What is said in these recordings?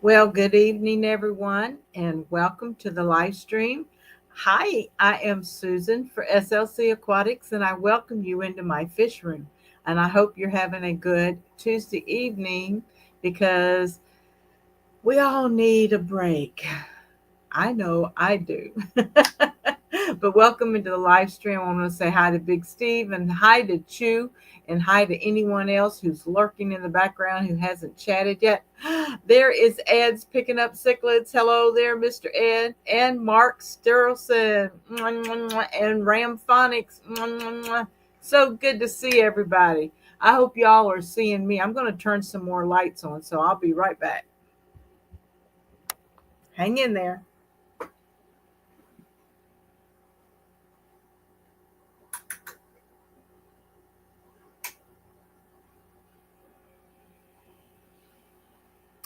Well, good evening, everyone, and welcome to the live stream. Hi, I am Susan for SLC Aquatics, and I welcome you into my fish room. And I hope you're having a good Tuesday evening because we all need a break. I know I do. But welcome into the live stream. I want to say hi to Big Steve and hi to Chew and hi to anyone else who's lurking in the background who hasn't chatted yet. There is Ed's picking up cichlids. Hello there, Mr. Ed. And Mark Sterlson and Ramphonics. So good to see everybody. I hope y'all are seeing me. I'm going to turn some more lights on, so I'll be right back. Hang in there.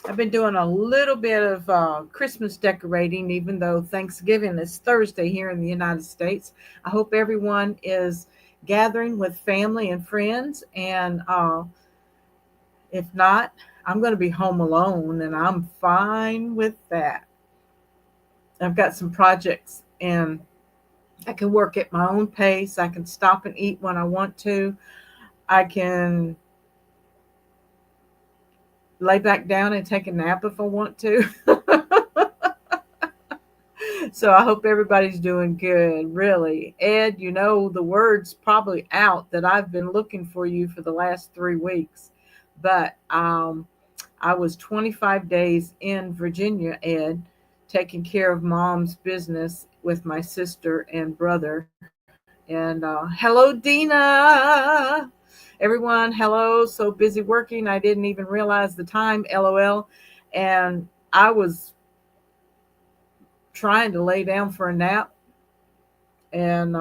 I've been doing a little bit of Christmas decorating, even though Thanksgiving is Thursday here in the United States. I hope everyone is gathering with family and friends. And if not, I'm going to be home alone, and I'm fine with that. I've got some projects, and I can work at my own pace. I can stop and eat when I want to. I can lay back down and take a nap if I want to. So I hope everybody's doing good, really. Ed, you know, the word's probably out that I've been looking for you for the last 3 weeks. But I was 25 days in Virginia, Ed, taking care of mom's business with my sister and brother. And hello, Dina. Everyone, hello. So busy working, I didn't even realize the time, LOL. And I was trying to lay down for a nap. And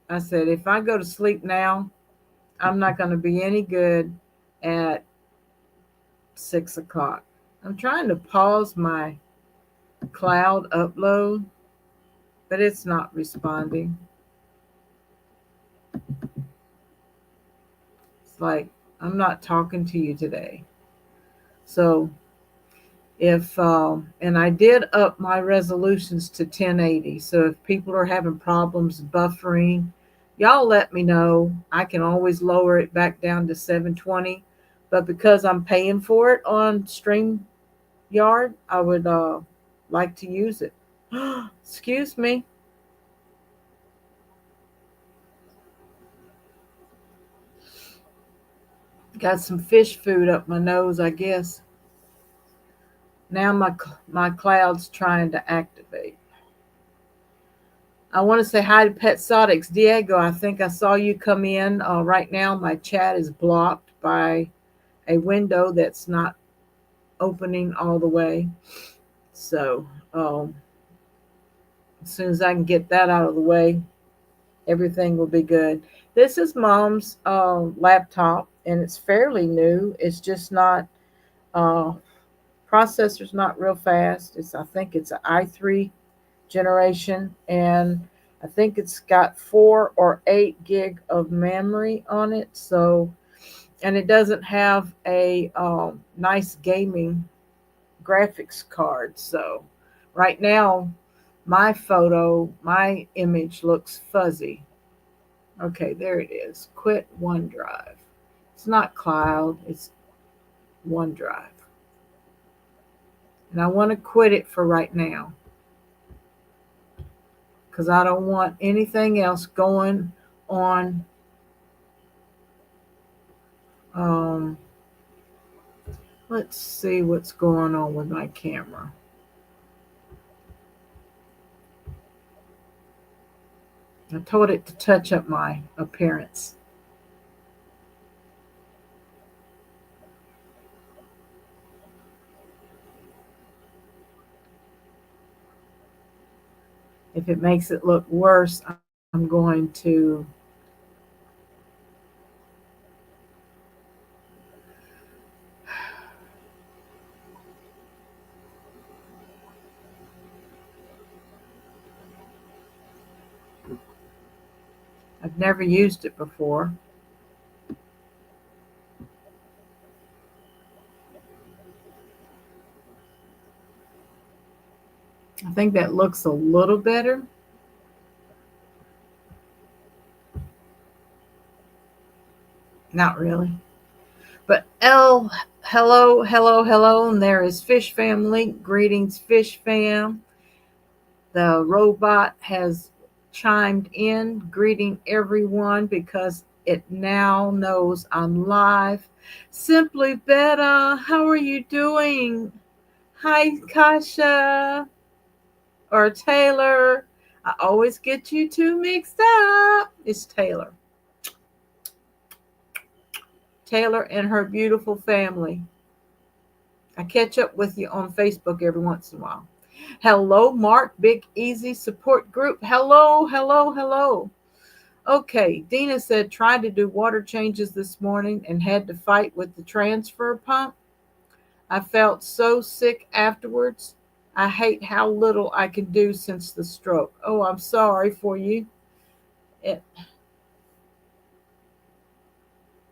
I said, if I go to sleep now, I'm not going to be any good at 6 o'clock. I'm trying to pause my cloud upload, but it's not responding. It's like I'm not talking to you today. So if and I did up my resolutions to 1080. So if people are having problems buffering, y'all let me know. I can always lower it back down to 720. But because I'm paying for it on StreamYard, I would like to use it. Excuse me. Got some fish food up my nose, I guess. Now my cloud's trying to activate. I want to say hi to Pet Exotics. Diego, I think I saw you come in. Right now, my chat is blocked by a window that's not opening all the way. So, as soon as I can get that out of the way, everything will be good. This is mom's laptop, and it's fairly new. It's just not, uh, processor's not real fast. I think it's an i3 generation, and I think it's got 4 or 8 gig of memory on it. So, and it doesn't have a nice gaming graphics card. So, right now, my image looks fuzzy. Okay, there it is. Quit OneDrive. It's not cloud, it's OneDrive. And I want to quit it for right now because I don't want anything else going on. Um, let's see what's going on with my camera. I told it to touch up my appearance. If it makes it look worse, I'm going to I've never used it before. I think that looks a little better. Not really. But hello, hello, hello. And there is Fish Family. Greetings, Fish Fam. The robot has chimed in, greeting everyone because it now knows I'm live. Simply Better, how are you doing? Hi, Kasha or Taylor. I always get you two mixed up. It's Taylor. Taylor and her beautiful family. I catch up with you on Facebook every once in a while. Hello, Mark, Big Easy Support Group. Hello, hello, hello. Okay, Dina said tried to do water changes this morning and had to fight with the transfer pump. I felt so sick afterwards. I hate how little I can do since the stroke. Oh, I'm sorry for you. It,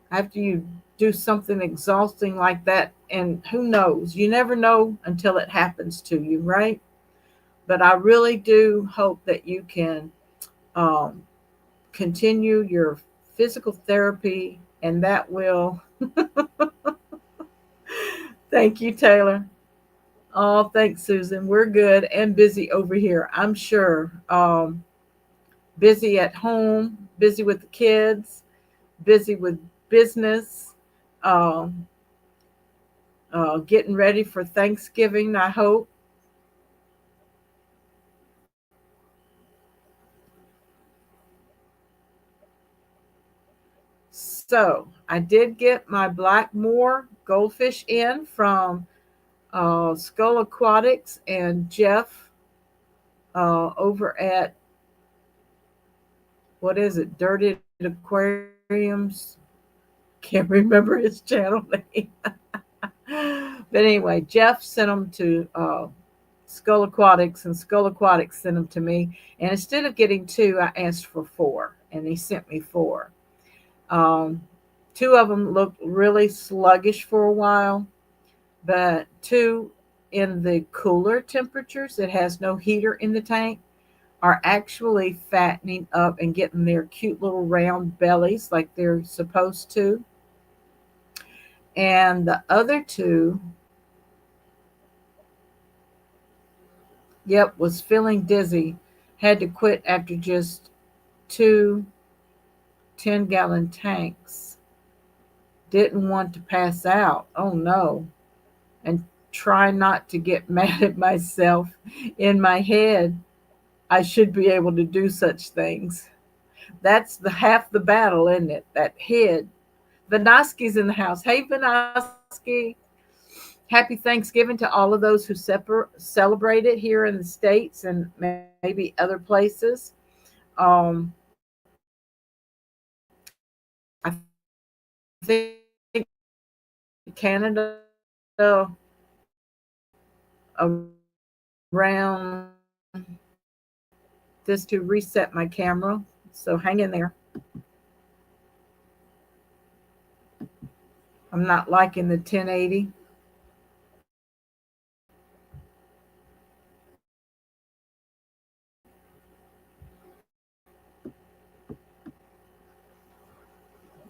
after you do something exhausting like that, and who knows, you never know until it happens to you, right? But I really do hope that you can um, continue your physical therapy, and that will. Thank you, Taylor. Oh, thanks, Susan. We're good and busy over here, I'm sure. Busy at home, busy with the kids, busy with business, um, getting ready for Thanksgiving, I hope. So I did get my Blackmore goldfish in from Skull Aquatics and Jeff over at, what is it, Dirty Aquariums. Can't remember his channel name. But anyway, Jeff sent them to Skull Aquatics, and Skull Aquatics sent them to me. And instead of getting two, I asked for four, and he sent me four. Um, Two of them looked really sluggish for a while, but two in the cooler temperatures that has no heater in the tank are actually fattening up and getting their cute little round bellies like they're supposed to. And the other two, yep, was feeling dizzy, had to quit after just two 10-gallon tanks. Didn't want to pass out. Oh no. And try not to get mad at myself. In my head, I should be able to do such things. That's the half the battle, isn't it? That head. Vanoski's in the house. Hey, Vanoski. Happy Thanksgiving to all of those who celebrate it here in the States and maybe other places. Um, I think Canada around this to reset my camera. So hang in there. I'm not liking the 1080.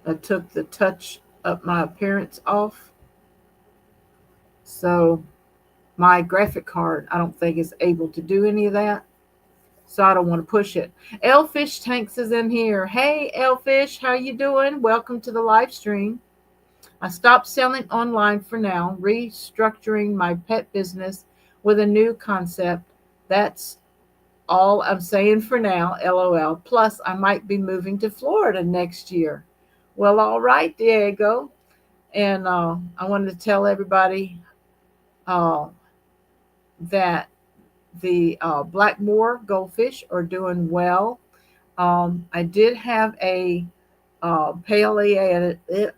I took the touch of my appearance off. So my graphic card, I don't think is able to do any of that. So I don't want to push it. Elfish Tanks is in here. Hey, Elfish, how you doing? Welcome to the live stream. I stopped selling online for now, restructuring my pet business with a new concept. That's all I'm saying for now, LOL. Plus, I might be moving to Florida next year. Well, all right, Diego. And I wanted to tell everybody uh, that the Blackmore goldfish are doing well. I did have a Paleatus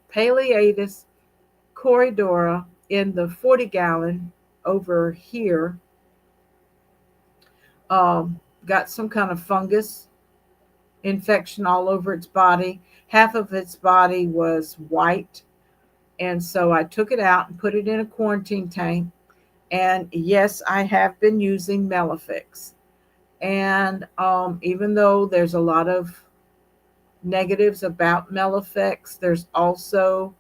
corridora in the 40-gallon over here. Got some kind of fungus infection all over its body. Half of its body was white. And so I took it out and put it in a quarantine tank. And yes, I have been using Melifix. And even though there's a lot of negatives about Melifix, there's also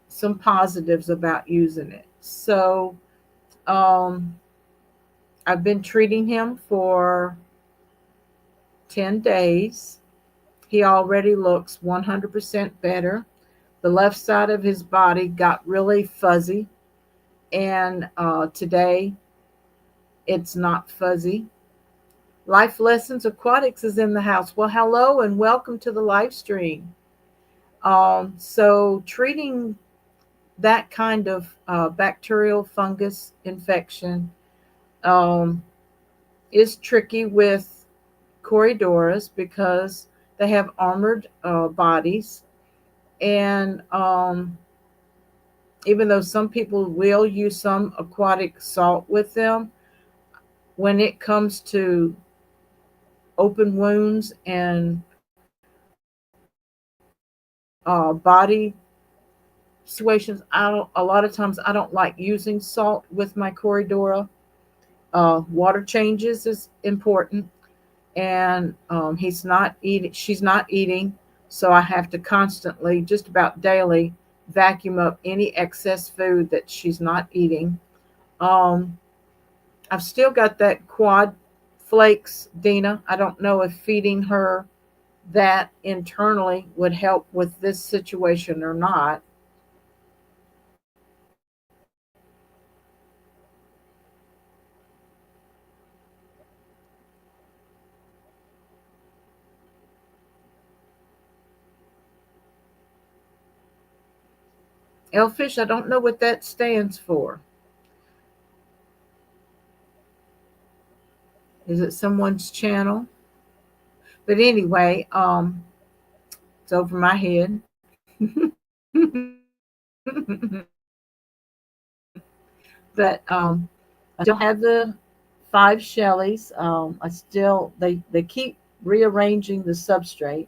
some positives about using it. So um, I've been treating him for 10 days. He already looks 100% better. The left side of his body got really fuzzy, and today it's not fuzzy. Life Lessons Aquatics is in the house. Well, hello and welcome to the live stream. So, treating that kind of bacterial fungus infection um, is tricky with Corydoras because they have armored bodies. And even though some people will use some aquatic salt with them, when it comes to open wounds and body situations, I don't. A lot of times, I don't like using salt with my Corydora. Water changes is important, and he's not eating. She's not eating, so I have to constantly, just about daily, vacuum up any excess food that she's not eating. Um, I've still got that quad flakes, Dina. I don't know if feeding her that internally would help with this situation or not. Elfish, I don't know what that stands for. Is it someone's channel? But anyway, it's over my head. But I still have the five Shelleys. I still they keep rearranging the substrate,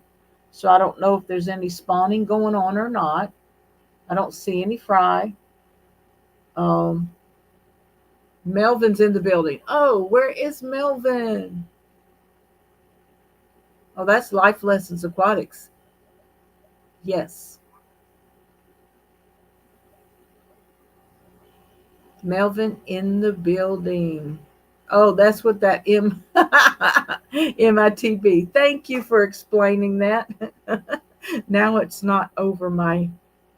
so I don't know if there's any spawning going on or not. I don't see any fry. Um, Melvin's in the building. Oh, where is Melvin? Oh, that's Life Lessons Aquatics. Yes, Melvin in the building. Oh, that's what that MITB. Thank you for explaining that. Now it's not over my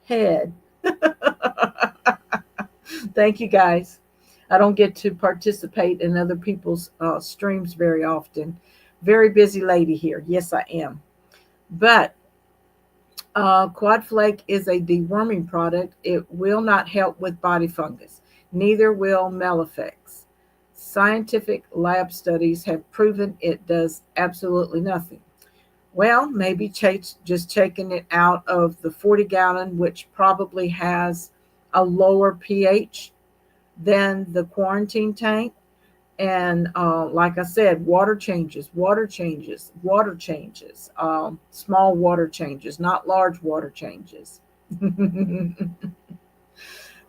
head. Thank you guys. I don't get to participate in other people's streams very often. Very busy lady here. Yes, I am. But Quad Flake is a deworming product. It will not help with body fungus. Neither will Melifex. Scientific lab studies have proven it does absolutely nothing. Well, maybe just taking it out of the 40-gallon, which probably has a lower pH than the quarantine tank. And like I said, water changes, water changes, water changes, small water changes, not large water changes.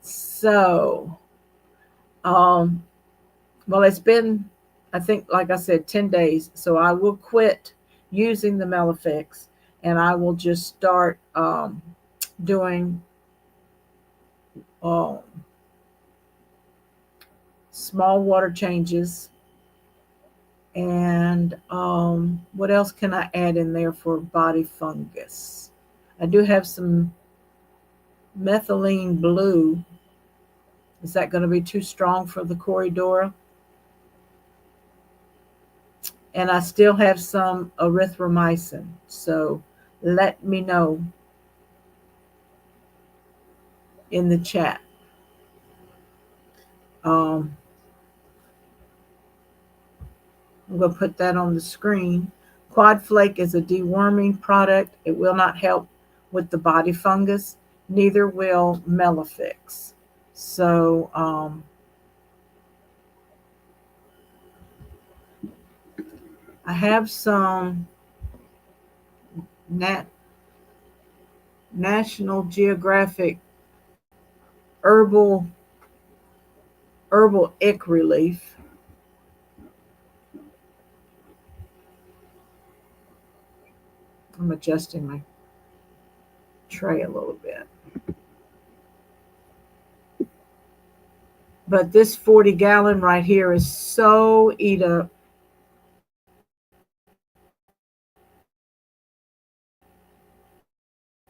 So, um, well, it's been, I think, like I said, 10 days. So I will quit using the Melifix and I will just start doing um, small water changes. And what else can I add in there for body fungus? I do have some methylene blue. Is that going to be too strong for the Corydora? And I still have some erythromycin. So let me know in the chat. Um, I'm going to put that on the screen. Quad Flake is a deworming product. It will not help with the body fungus. Neither will Melifix. So I have some Nat- National Geographic herbal herbal ick relief. I'm adjusting my tray a little bit. But this 40-gallon right here is so eat up.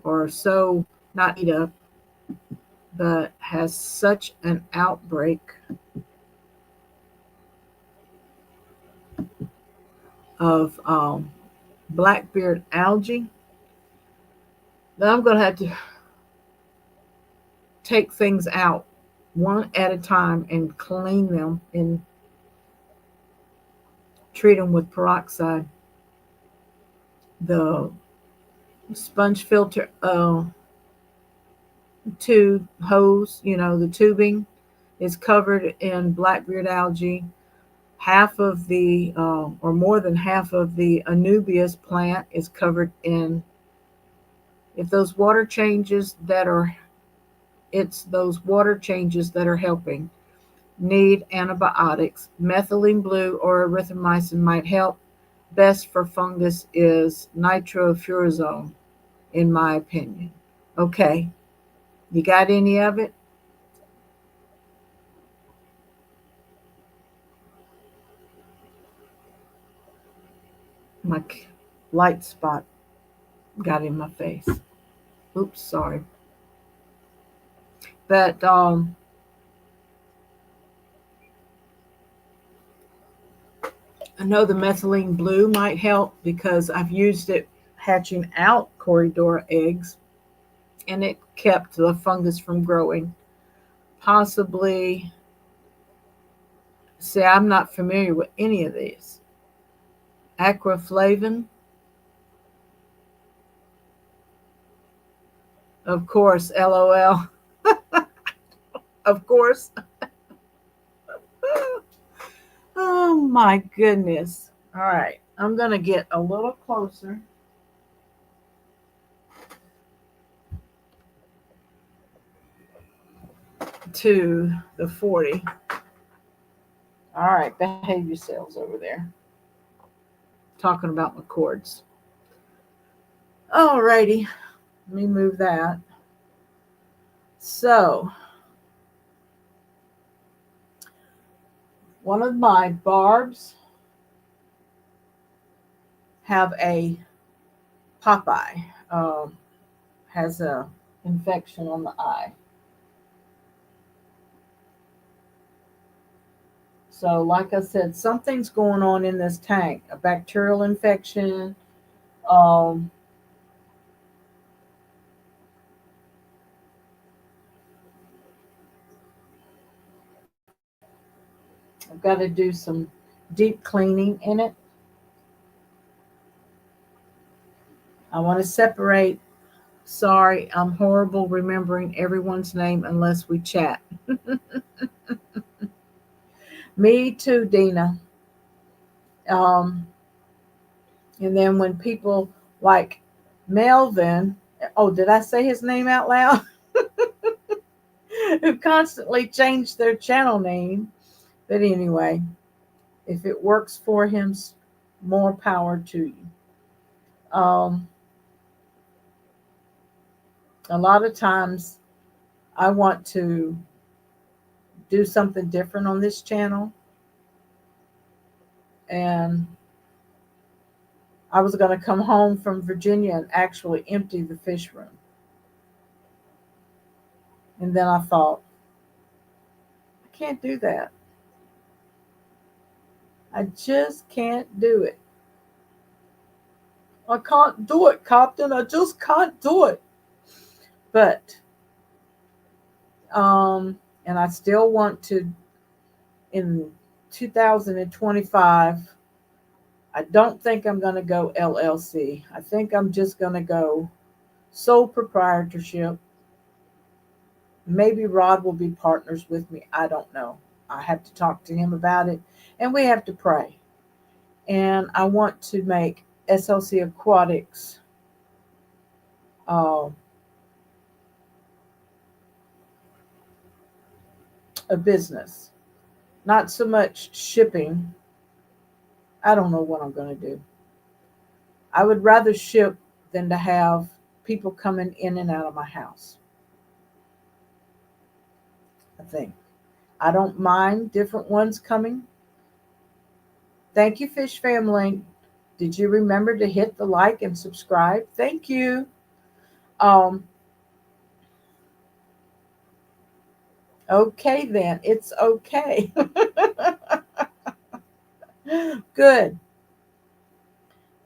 Or so not eat up, but has such an outbreak of blackbeard algae that I'm going to have to take things out one at a time and clean them and treat them with peroxide. The sponge filter tube hose, the tubing is covered in blackbeard algae. Half of the, or more than half of the Anubias plant is covered in. If those water changes that are, it's those water changes that are helping. Need antibiotics. Methylene blue or erythromycin might help. Best for fungus is nitrofurazone, in my opinion. Okay, you got any of it? My light spot got in my face. Oops, sorry. But I know the methylene blue might help because I've used it hatching out corridor eggs and it kept the fungus from growing. Possibly, see, I'm not familiar with any of these. Aquaflavin, of course, LOL, of course. Oh my goodness. All right, I'm going to get a little closer to the 40. All right, behave yourselves over there. Talking about my cords. All righty, let me move that. So, one of my barbs have a Popeye, has a infection on the eye. So, like I said, something's going on in this tank, a bacterial infection. Um, I've got to do some deep cleaning in it. I want to separate. Sorry, I'm horrible remembering everyone's name unless we chat. Me too, Dina. Um, and then when people like Melvin, oh, did I say his name out loud? Who constantly change their channel name. But anyway, if it works for him, more power to you. A lot of times I want to do something different on this channel. And I was going to come home from Virginia and actually empty the fish room. And then I thought, I can't do that. I just can't do it. I can't do it, Captain. I just can't do it. But, and I still want to, in 2025, I don't think I'm going to go LLC. I think I'm just going to go sole proprietorship. Maybe Rod will be partners with me. I don't know. I have to talk to him about it. And we have to pray. And I want to make SLC Aquatics a business. not so much shipping. I don't know what I'm going to do. I would rather ship than to have people coming in and out of my house, I think. I don't mind different ones coming. Thank you, Fish Family. Did you remember to hit the like and subscribe? Thank you. Um, okay then. It's okay. Good.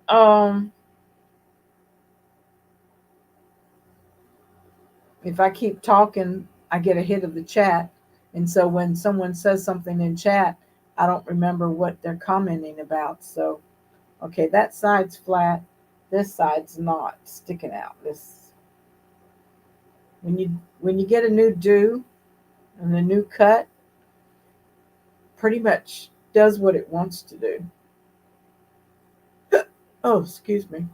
Um, if I keep talking, I get a hit of the chat. And so when someone says something in chat, I don't remember what they're commenting about. So, okay, that side's flat. This side's not sticking out. This when you get a new do and a new cut, pretty much does what it wants to do. Oh, excuse me.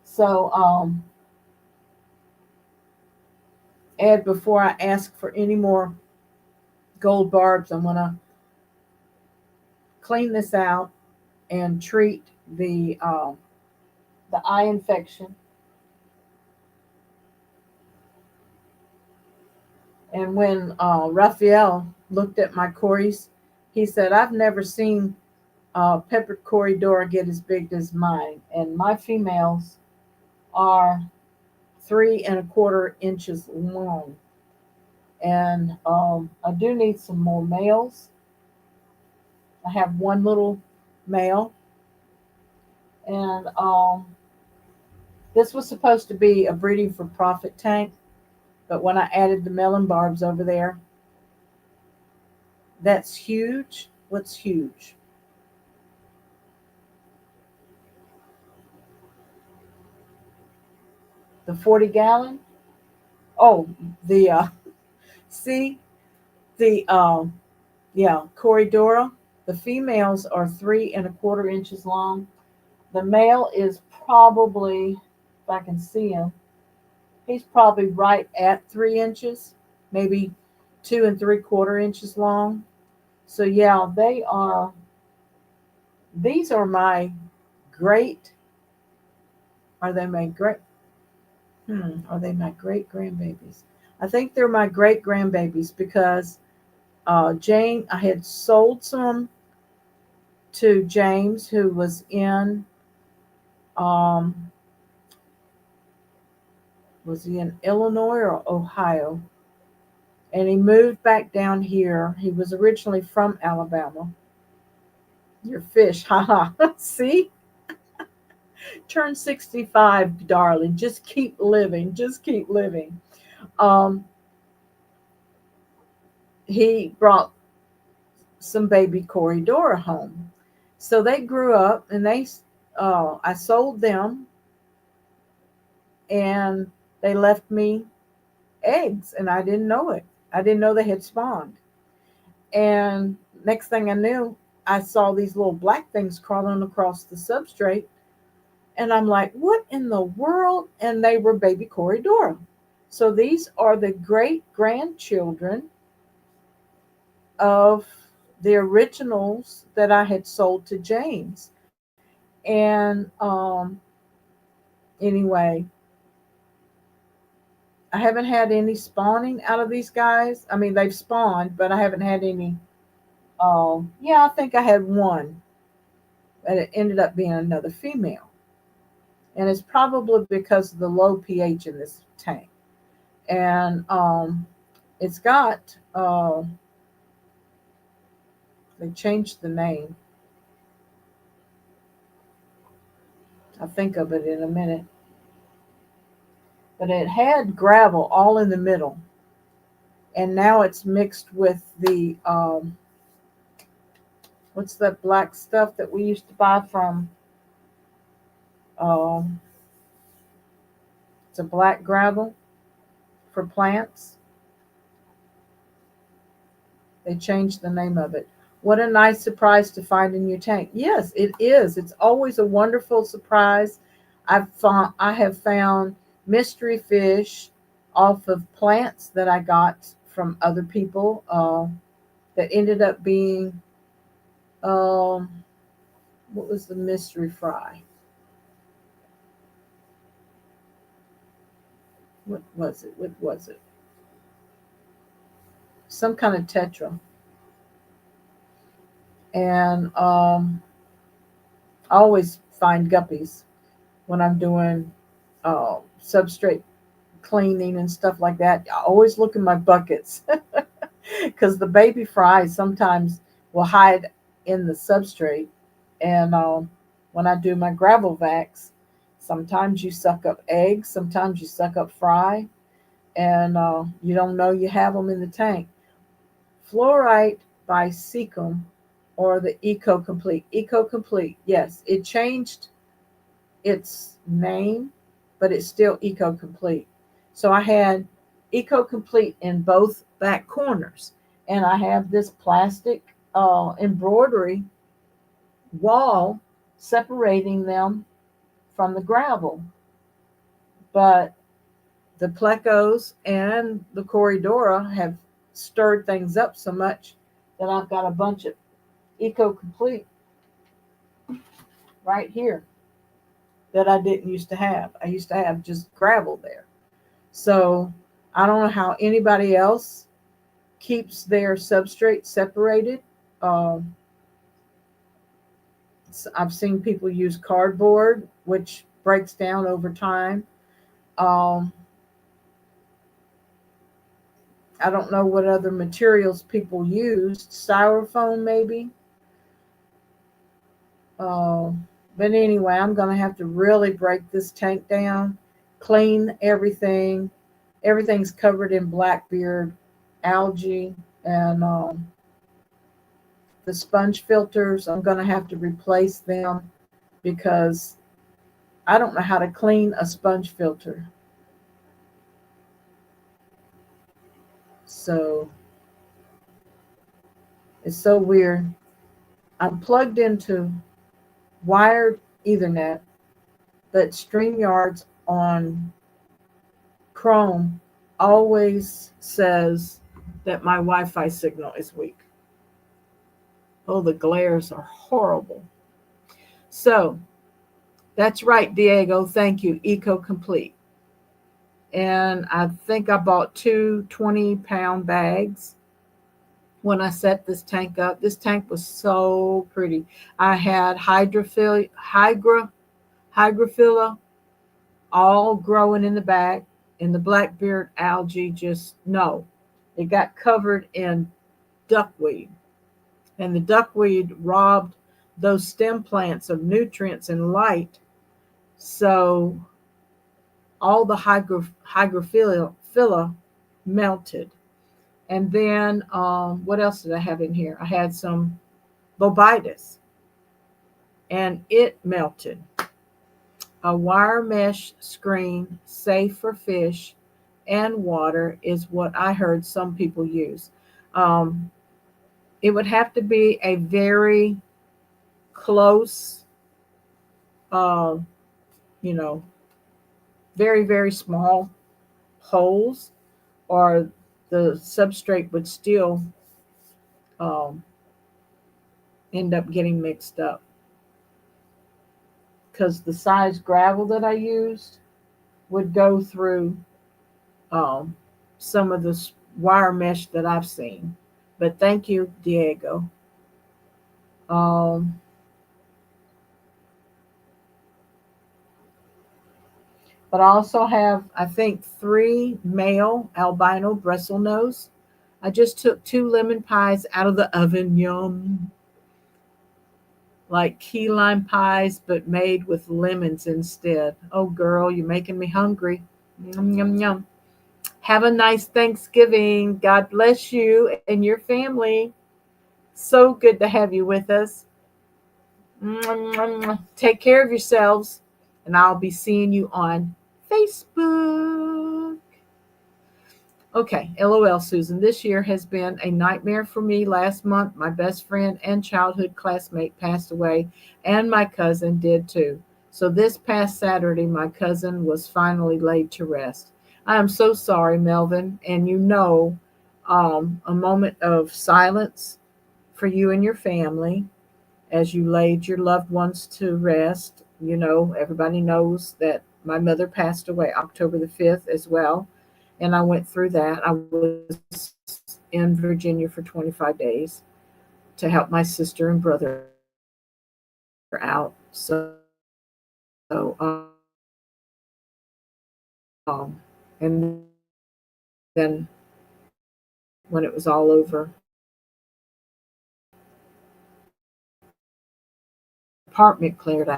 So, Ed, before I ask for any more gold barbs, I'm gonna clean this out and treat the eye infection. And when Raphael looked at my cories, he said, "I've never seen peppered corridor get as big as mine, and my females are 3.25 inches long." And I do need some more males. I have one little male, and this was supposed to be a breeding for profit tank, but when I added the melon barbs over there, that's huge. What's huge? The 40-gallon. Oh, the see the yeah, Corridora. The females are 3.25 inches long. The male is probably, if I can see him, he's probably right at 3 inches, maybe 2.75 inches long. So yeah, they are. These are my great. Are they my great? Are they my great grandbabies? I think they're my great grandbabies because Jane. I had sold some to James, who um, was he in Illinois or Ohio? And he moved back down here. He was originally from Alabama. Your fish, haha. See? Turn 65, darling. Just keep living. Just keep living. Um, he brought some baby Corridora home. So they grew up and I sold them and they left me eggs and I didn't know it. I didn't know they had spawned. And next thing I knew, I saw these little black things crawling across the substrate. And I'm like, what in the world? And they were baby Corridora. So these are the great grandchildren of the originals that I had sold to James. And anyway, I haven't had any spawning out of these guys. I mean, they've spawned, but I haven't had any. Yeah, I think I had one, but it ended up being another female. And it's probably because of the low pH in this tank. And it's got, they changed the name. I'll think of it in a minute. But it had gravel all in the middle. And now it's mixed with the, what's that black stuff that we used to buy from, um, it's a black gravel for plants. They changed the name of it. What a nice surprise to find in your tank. Yes, it is. It's always a wonderful surprise. I have found mystery fish off of plants that I got from other people. that ended up being, what was the mystery fry? What was it? What was it? Some kind of tetra. And I always find guppies when I'm doing substrate cleaning and stuff like that. I always look in my buckets because the baby fries sometimes will hide in the substrate. And when I do my gravel vacs, sometimes you suck up eggs, sometimes you suck up fry, and you don't know you have them in the tank. Fluorite by Seacom, or the Eco Complete. Eco Complete, yes, it changed its name, but it's still Eco Complete. So I had Eco Complete in both back corners, and I have this plastic embroidery wall separating them from the gravel. But the plecos and the Corridora have stirred things up so much that I've got a bunch of Eco Complete right here that I didn't used to have. I used to have just gravel there. So I don't know how anybody else keeps their substrate separated. Um, I've seen people use cardboard, which breaks down over time. Um, I don't know what other materials people used. Styrofoam, maybe. Uh, but anyway, I'm going to have to really break this tank down, clean everything. Everything's covered in blackbeard algae, and the sponge filters, I'm going to have to replace them because I don't know how to clean a sponge filter. So it's so weird. I'm plugged into wired Ethernet, but StreamYards on Chrome always says that my Wi-Fi signal is weak. Oh, the glares are horrible. So that's right, Diego. Thank you. Eco Complete. And I think I bought two 20-pound bags when I set this tank up. This tank was so pretty. I had hygrophila all growing in the back, and the blackbeard algae just, no. It got covered in duckweed. And the duckweed robbed those stem plants of nutrients and light. So all the hygrophila melted. And then what else did I have in here? I had some bobitis, and it melted. A wire mesh screen safe for fish and water is what I heard some people use. Um, it would have to be a very close, uh, you know, very, very small holes, or the substrate would still um, end up getting mixed up. Because the size gravel that I used would go through um, some of the wire mesh that I've seen. But thank you, Diego. Um, but I also have, I think, 3 male albino bristlenose. I just took 2 lemon pies out of the oven. Yum. Like key lime pies, but made with lemons instead. Oh, girl, you're making me hungry. Yum, yum, yum. Have a nice Thanksgiving. God bless you and your family. So good to have you with us. Take care of yourselves, and I'll be seeing you on Facebook. Okay, LOL, Susan. This year has been a nightmare for me. Last month, my best friend and childhood classmate passed away, and my cousin did too. So this past Saturday, my cousin was finally laid to rest. I am so sorry, Melvin, and a moment of silence for you and your family as you laid your loved ones to rest. You know, everybody knows that my mother passed away October the 5th as well. And I went through that. I was in Virginia for 25 days to help my sister and brother out. And then when it was all over, the apartment cleared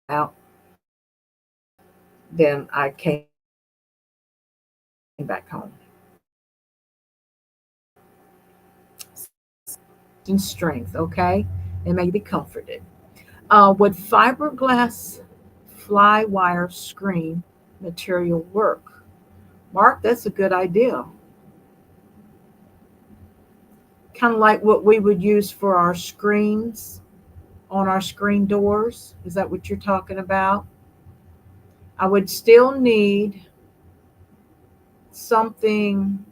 out, then I came back home. And strength, okay? And may you be comforted. Would fiberglass fly wire screen material work? Mark, that's a good idea. Kind of like what we would use for our screens on our screen doors. Is that what you're talking about? I would still need something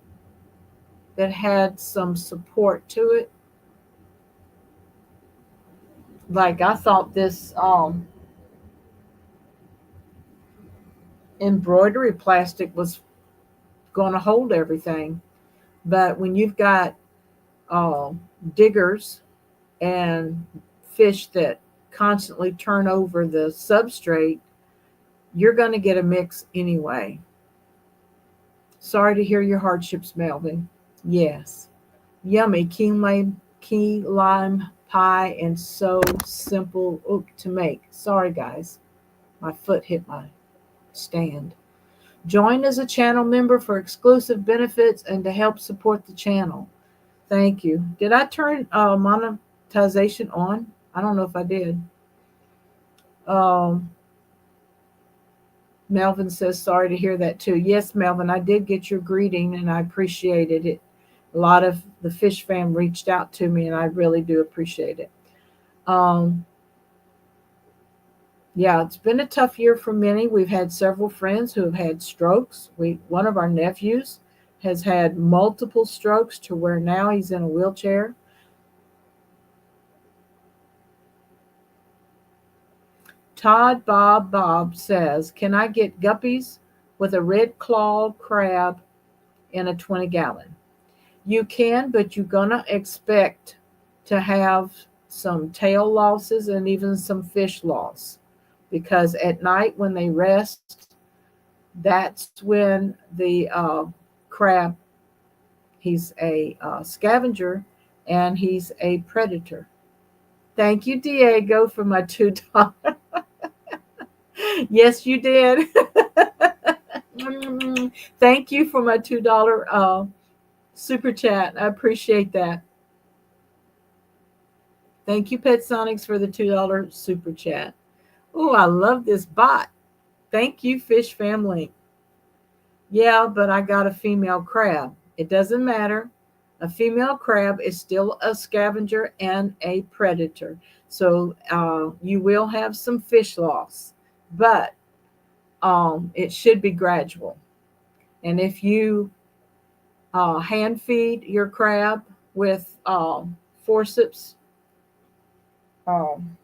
that had some support to it. Like I thought this embroidery plastic was going to hold everything. But when you've got uh, diggers and fish that constantly turn over the substrate, you're going to get a mix anyway. Sorry to hear your hardships, Melvin. Yes. Yummy key lime pie and so simple to make. Sorry, guys. My foot hit my stand. Join as a channel member for exclusive benefits and to help support the channel. Thank you. Did I turn monetization on? I don't know if I did. Um, Melvin says, sorry to hear that too. Yes, Melvin, I did get your greeting and I appreciated it. A lot of the fish fam reached out to me and I really do appreciate it. Um, yeah, it's been a tough year for many. We've had several friends who have had strokes. One of our nephews has had multiple strokes to where now he's in a wheelchair. Bob says, can I get guppies with a red claw crab in a 20-gallon? You can, but you're going to expect to have some tail losses and even some fish loss because at night when they rest, that's when the crab, he's a scavenger and he's a predator. Thank you, Diego, for my $2. Yes, you did. Thank you for my $2 super chat. I appreciate that. Thank you, Pet Sonics, for the $2 super chat. Oh, I love this bot. Thank you, Fish Family. Yeah, but I got a female crab. It doesn't matter. A female crab is still a scavenger and a predator. So you will have some fish loss, but it should be gradual. And if you hand feed your crab with forceps, um,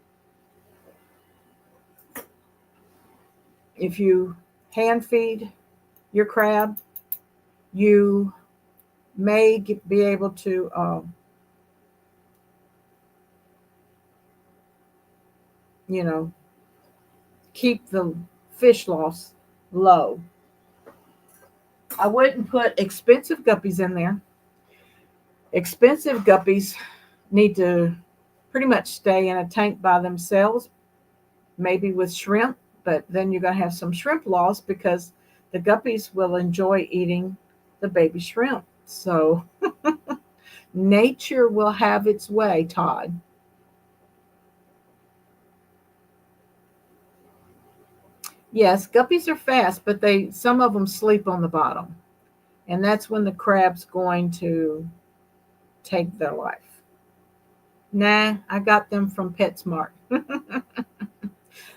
if you hand feed your crab, you may be able to, you know, keep the fish loss low. I wouldn't put expensive guppies in there. Expensive guppies need to pretty much stay in a tank by themselves, maybe with shrimp, but then you're going to have some shrimp loss because the guppies will enjoy eating the baby shrimp. So nature will have its way, Todd. Yes, guppies are fast, but they some of them sleep on the bottom. And that's when the crab's going to take their life. Nah, I got them from PetSmart.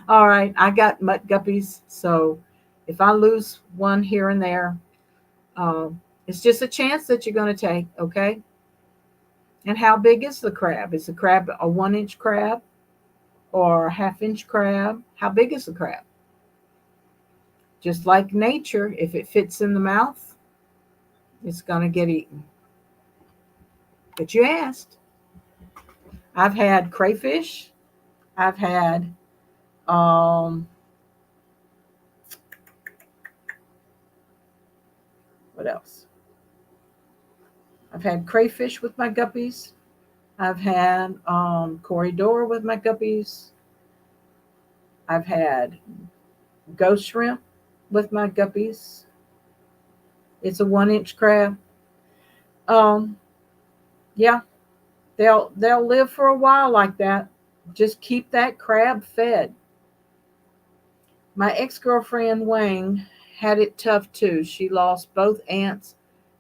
All right, I got mutt guppies, so if I lose one here and there, It's just a chance that you're going to take, okay? And how big is the crab? Is the crab a 1 inch crab or a half-inch crab? How big is the crab? Just like nature, if it fits in the mouth, it's going to get eaten. But you asked. I've had crayfish. I've had, um, what else? I've had crayfish with my guppies. I've had corridor with my guppies. I've had ghost shrimp with my guppies. It's a 1 inch crab. Um, yeah, they'll live for a while like that. Just keep that crab fed. My ex-girlfriend Wang had it tough too. She lost both aunts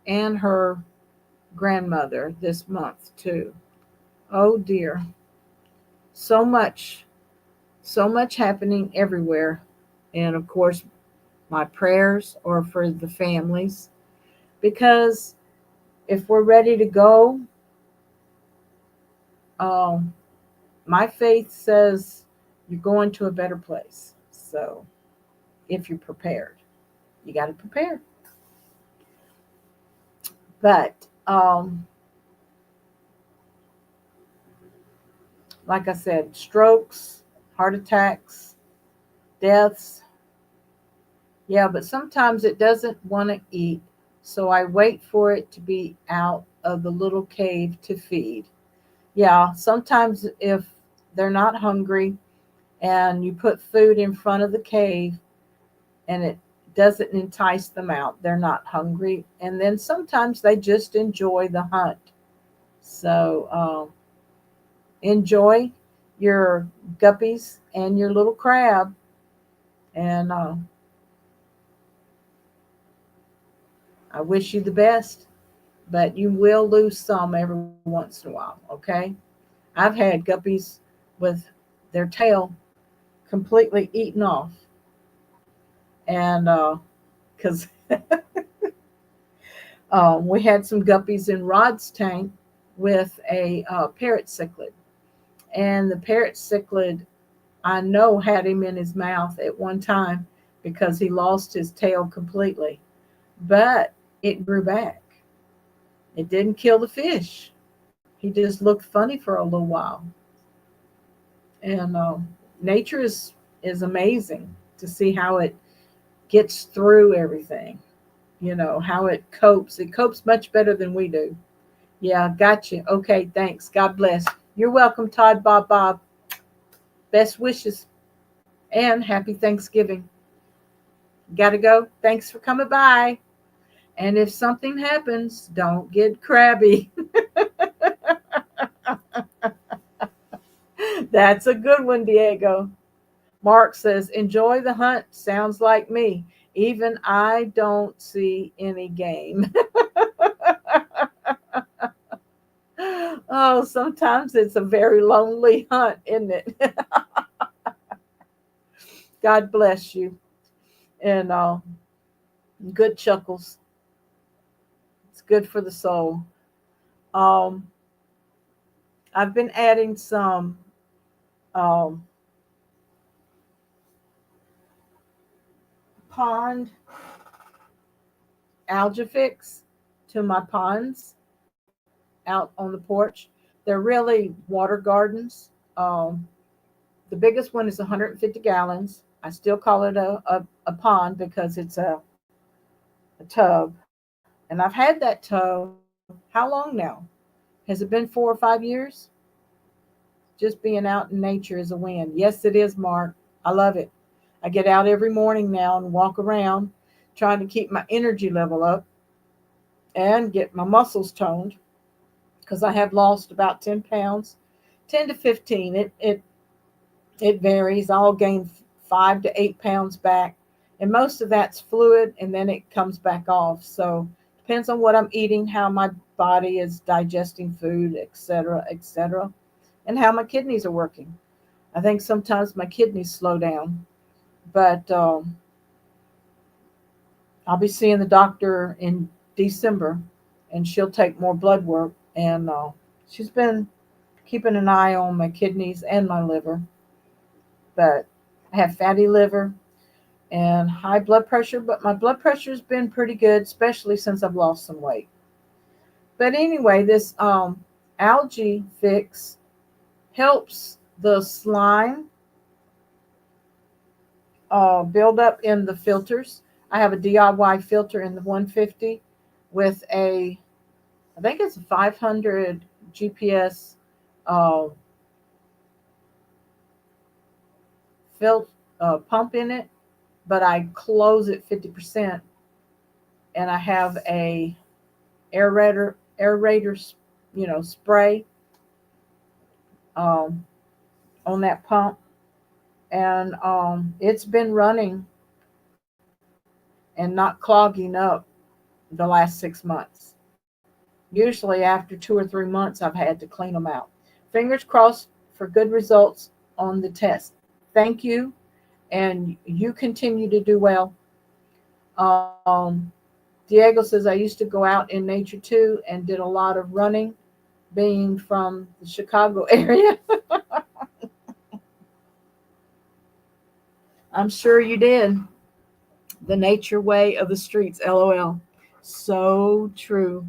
and her grandmother this month too. Oh dear. So so much happening everywhere. And of course, my prayers are for the families because if we're ready to go, um, my faith says you're going to a better place. So if you're prepared, you got to prepare. But like I said, strokes, heart attacks, deaths. Yeah, but sometimes it doesn't want to eat. So I wait for it to be out of the little cave to feed. Yeah, sometimes if they're not hungry and you put food in front of the cave and it doesn't entice them out, they're not hungry. And then sometimes they just enjoy the hunt. So enjoy your guppies and your little crab. And I wish you the best, but you will lose some every once in a while, okay? I've had guppies with their tail completely eaten off. And because we had some guppies in Rod's tank with a parrot cichlid. And the parrot cichlid, I know, had him in his mouth at one time because he lost his tail completely. But it grew back. It didn't kill the fish. He just looked funny for a little while. And nature is amazing to see how it gets through everything. You know how it copes. It copes much better than we do. Yeah, gotcha. Okay, thanks. God bless. You're welcome, Todd Bob Bob. Best wishes and happy Thanksgiving. Gotta go. Thanks for coming by. And if something happens, don't get crabby. That's a good one, Diego. Mark says, enjoy the hunt. Sounds like me. Even I don't see any game. Oh, sometimes it's a very lonely hunt, isn't it? God bless you. And good chuckles. It's good for the soul. Um, I've been adding some um, pond algae fix to my ponds out on the porch. They're really water gardens. Um, the biggest one is 150 gallons. I still call it a pond because it's a tub. And I've had that tub, how long now? Has it been 4 or 5 years? Just being out in nature is a win. Yes, it is, Mark. I love it. I get out every morning now and walk around trying to keep my energy level up and get my muscles toned because I have lost about 10 pounds, 10 to 15. It varies. I'll gain 5 to 8 pounds back, and most of that's fluid, and then it comes back off. So depends on what I'm eating, how my body is digesting food, etc., and how my kidneys are working. I think sometimes my kidneys slow down, but I'll be seeing the doctor in December, and she'll take more blood work. And she's been keeping an eye on my kidneys and my liver. But I have fatty liver and high blood pressure, but my blood pressure's been pretty good, especially since I've lost some weight. But anyway, this algae fix helps the slime build up in the filters. I have a DIY filter in the 150 with I think it's a 500 GPS uh, pump in it, but I close it 50%, and I have a aerator, spray um, on that pump, and it's been running and not clogging up the last 6 months. Usually, after 2 or 3 months, I've had to clean them out. Fingers crossed for good results on the test. Thank you, and you continue to do well. Um, Diego says, I used to go out in nature too and did a lot of running, being from the Chicago area. I'm sure you did. The nature way of the streets, LOL. So true.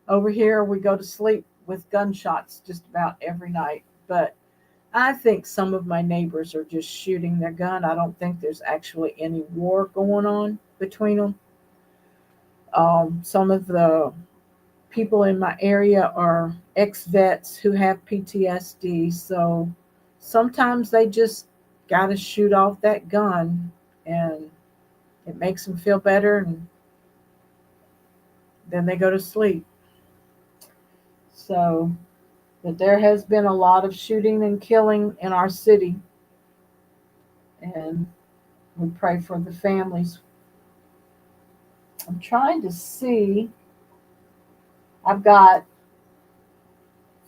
Over here, we go to sleep with gunshots just about every night. But I think some of my neighbors are just shooting their gun. I don't think there's actually any war going on between them. Some of the people in my area are ex vets who have PTSD. So sometimes they just got to shoot off that gun, and it makes them feel better, and then they go to sleep. So, but there has been a lot of shooting and killing in our city, and we pray for the families. I'm trying to see. I've got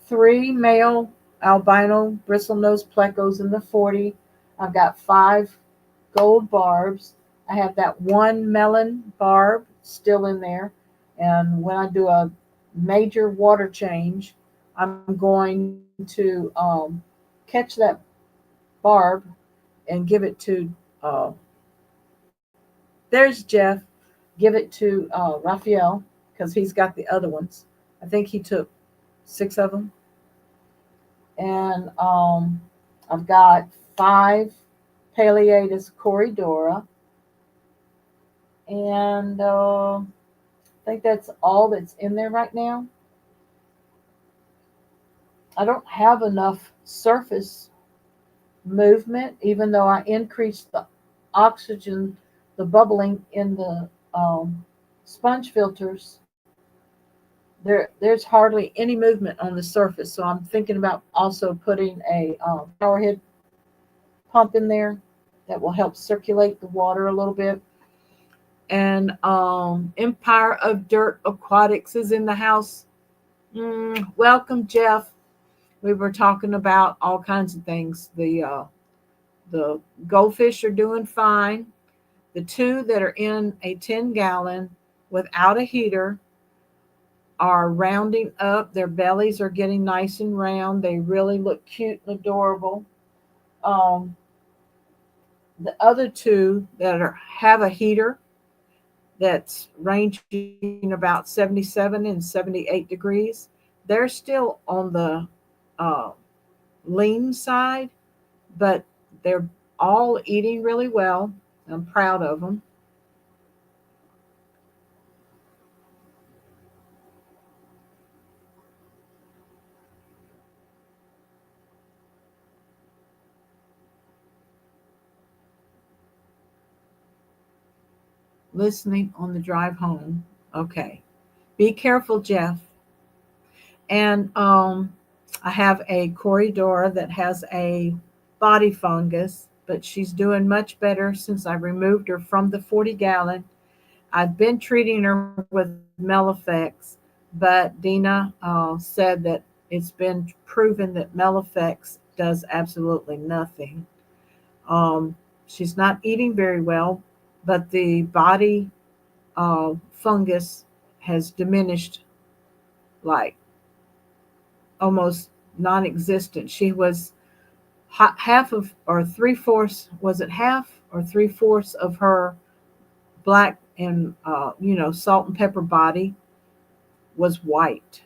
3 male albino bristlenose plecos in the 40. I've got 5 gold barbs. I have that one melon barb still in there. And when I do a major water change, I'm going to catch that barb and give it to, there's Jeff, give it to Raphael, because he's got the other ones. I think he took 6 of them. And I've got 5 Paleatus corridora, and I think that's all that's in there right now. I don't have enough surface movement, even though I increased the oxygen, the bubbling in the sponge filters. There's hardly any movement on the surface, so I'm thinking about also putting a shower head pump in there that will help circulate the water a little bit. And Empire of Dirt Aquatics is in the house. Welcome, Jeff. We were talking about all kinds of things. The goldfish are doing fine. The 2 that are in a 10-gallon without a heater are rounding up. Their bellies are getting nice and round. They really look cute and adorable. Um, the other 2 that have a heater that's ranging about 77 and 78 degrees, they're still on the uh, lean side, but they're all eating really well. I'm proud of them. Listening on the drive home. Okay. Be careful, Jeff. And I have a Corridora that has a body fungus, but she's doing much better since I removed her from the 40-gallon. I've been treating her with Melifex, but Dina said that it's been proven that Melifex does absolutely nothing. Um, she's not eating very well, but the body fungus has diminished, like almost non-existent. She was half of, or three-fourths, was it half or three-fourths of her black and salt and pepper body was white.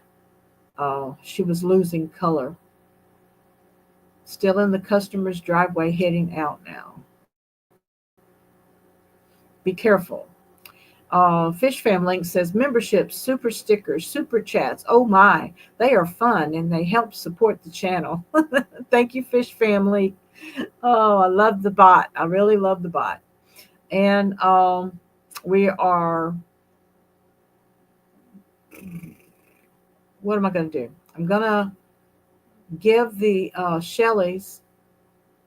She was losing color. Still in the customer's driveway, heading out now. Be careful. Fish Fam Link says memberships, super stickers, super chats. Oh my, they are fun and they help support the channel. Thank you, Fish Family. Oh, I love the bot. I really love the bot. And we are, what am I going to do? I'm going to give the Shelleys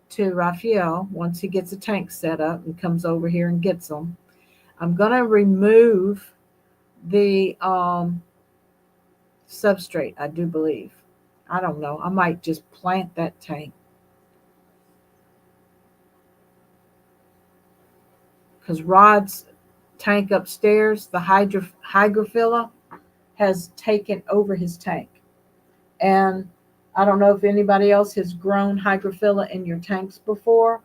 to Raphael once he gets a tank set up and comes over here and gets them. I'm going to remove the substrate, I do believe. I don't know. I might just plant that tank. Because Rod's tank upstairs, the hygrophila, has taken over his tank. And I don't know if anybody else has grown hygrophila in your tanks before,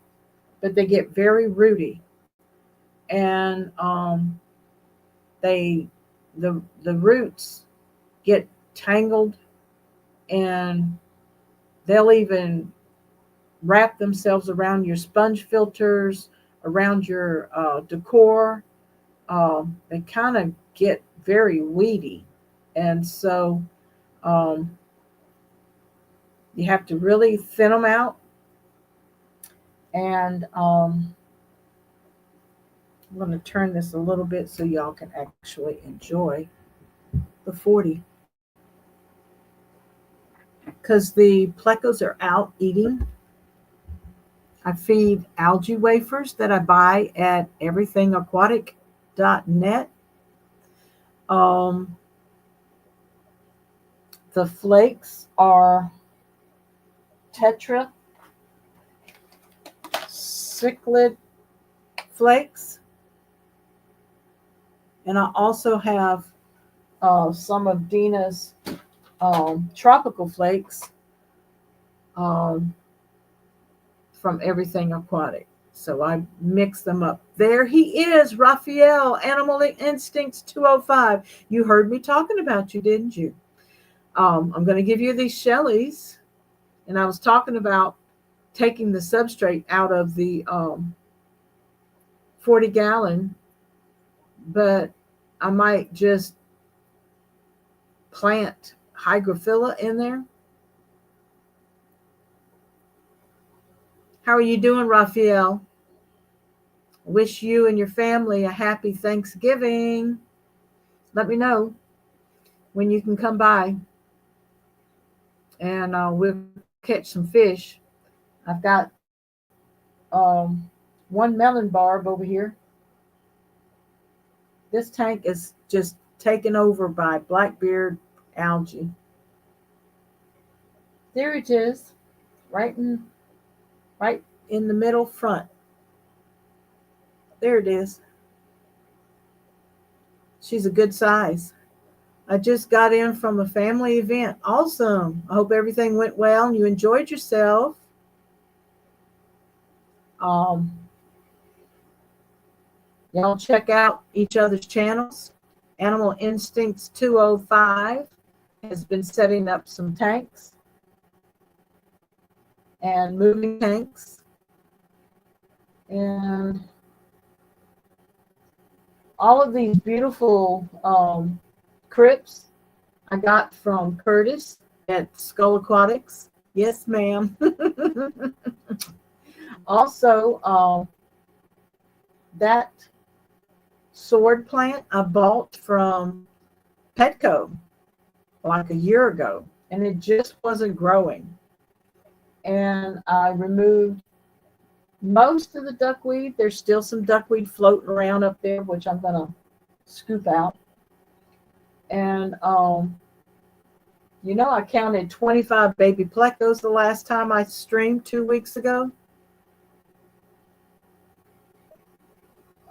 but they get very rooty. And the roots get tangled, and they'll even wrap themselves around your sponge filters, around your decor. They kind of get very weedy, and so you have to really thin them out. And I'm going to turn this a little bit so y'all can actually enjoy the 40. Because the plecos are out eating. I feed algae wafers that I buy at everythingaquatic.net. The flakes are tetra cichlid flakes. And I also have some of Dina's tropical flakes from Everything Aquatic. So I mix them up. There he is, Raphael, Animal Instincts 205. You heard me talking about you, didn't you? I'm going to give you these Shelleys. And I was talking about taking the substrate out of the 40-gallon, but I might just plant hygrophila in there. How are you doing, Raphael? Wish you and your family a happy Thanksgiving. Let me know when you can come by, and we'll catch some fish. I've got one melon barb over here. This tank is just taken over by blackbeard algae. There it is, right in the middle front. There it is. She's a good size. I just got in from a family event. Awesome. I hope everything went well and you enjoyed yourself. Y'all check out each other's channels. Animal Instincts 205 has been setting up some tanks and moving tanks. And all of these beautiful crypts I got from Curtis at Skull Aquatics. Yes, ma'am. Also, that sword plant I bought from Petco like a year ago, and it just wasn't growing. And I removed most of the duckweed. There's still some duckweed floating around up there, which I'm going to scoop out. And, I counted 25 baby plecos the last time I streamed 2 weeks ago.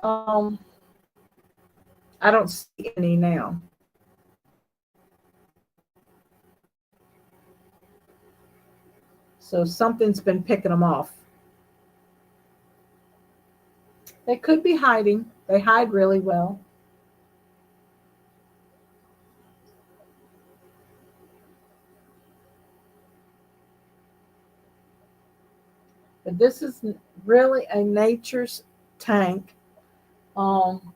I don't see any now. So something's been picking them off. They could be hiding. They hide really well. But this is really a nature's tank. Um,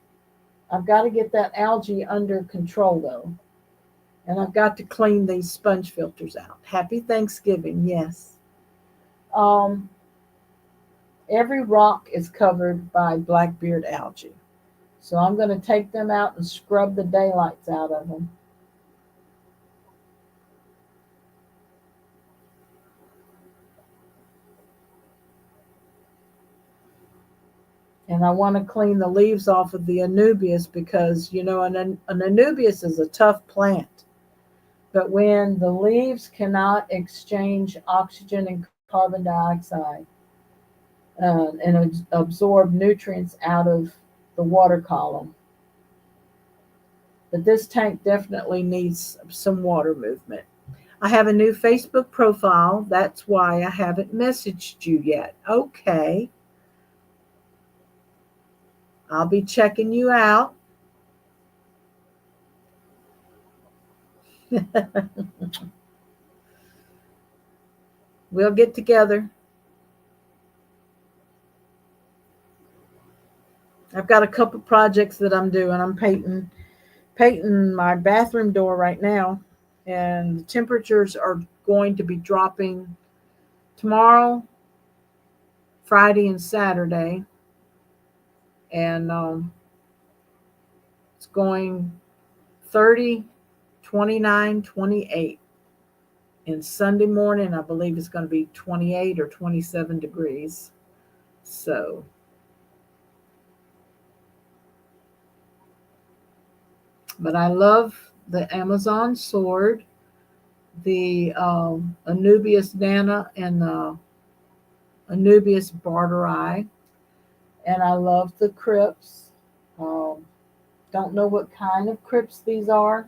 I've got to get that algae under control though. And I've got to clean these sponge filters out. Happy Thanksgiving, yes. Um, every rock is covered by blackbeard algae. So I'm going to take them out and scrub the daylights out of them. And I want to clean the leaves off of the anubias because, an anubias is a tough plant. But when the leaves cannot exchange oxygen and carbon dioxide and absorb nutrients out of the water column, but this tank definitely needs some water movement. I have a new Facebook profile. That's why I haven't messaged you yet. Okay. I'll be checking you out. We'll get together. I've got a couple projects that I'm doing. I'm painting my bathroom door right now, and the temperatures are going to be dropping tomorrow, Friday, and Saturday, and it's going 30, 29, 28. And Sunday morning, I believe it's going to be 28 or 27 degrees. So, but I love the Amazon sword, the Anubias nana, and the Anubias barteri, and I love the crypts. Um, don't know what kind of crypts these are.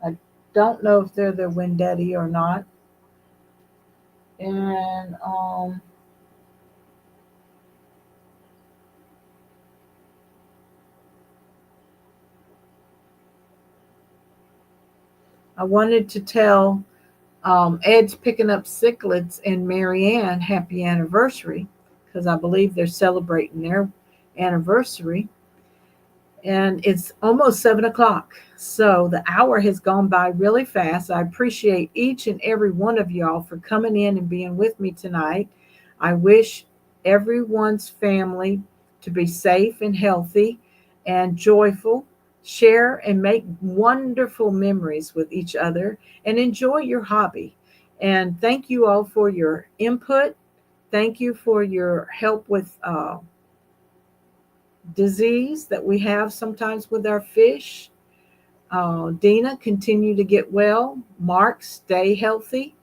I don't know if they're the Wendetti or not. And I wanted to tell Ed's picking up cichlids and Marianne happy anniversary because I believe they're celebrating their anniversary. And it's almost 7 o'clock. So the hour has gone by really fast. I appreciate each and every one of y'all for coming in and being with me tonight. I wish everyone's family to be safe and healthy and joyful. Share and make wonderful memories with each other and enjoy your hobby. And thank you all for your input. Thank you for your help with disease that we have sometimes with our fish. Dina, continue to get well. Mark, stay healthy.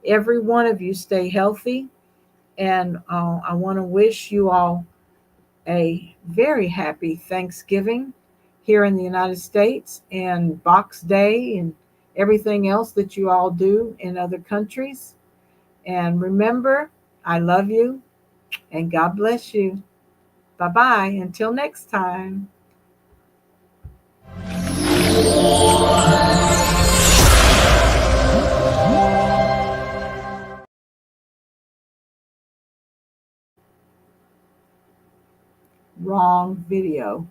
Every one of you stay healthy. And I want to wish you all a very happy Thanksgiving here in the United States and Box Day and everything else that you all do in other countries. And remember, I love you and God bless you. Bye bye. Until next time. Wrong video.